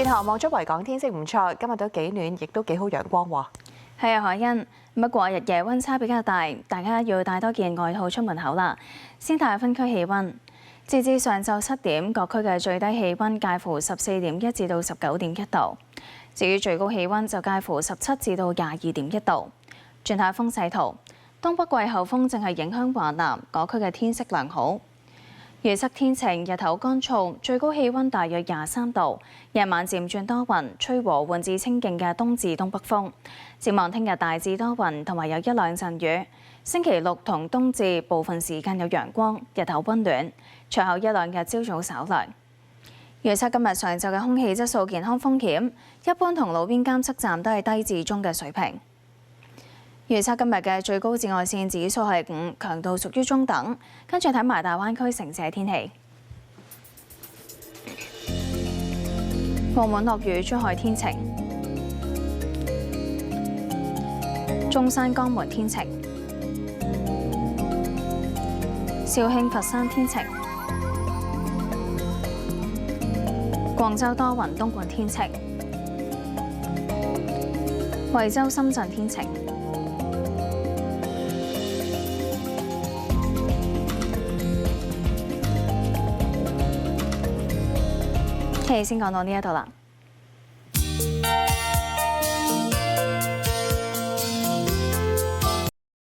轉頭望咗維港天色唔錯，今日都幾暖，亦都幾好陽光喎。係啊，海欣。不過日夜溫差比較大，大家要帶多件外套出門口啦。先睇下分區氣溫。截至上晝7點，各區嘅最低氣溫介乎14.1至到19.1度。至於最高氣溫就介乎17至到22.1度。轉睇風勢圖，東北季候風正係影響華南，各區嘅天色良好。預測天晴，日頭乾燥，最高氣溫大約23度，夜晚漸轉多雲，吹和緩至清勁嘅東至東北風。展望聽日大致多雲，同埋有一兩陣雨。星期六同冬至部分時間有陽光，日頭溫暖，隨後一兩日朝早稍涼。預測今日上晝嘅空氣質素健康風險，一般同路邊監測站都係低至中嘅水平。預測今日嘅最高紫外線指數係5，強度屬於中等。跟住睇埋大灣區城市嘅天氣。澳門落雨，珠海天晴；中山江門天晴；肇慶佛山天晴；廣州多雲，東莞天晴；惠州、深圳天晴。先講到呢一度啦。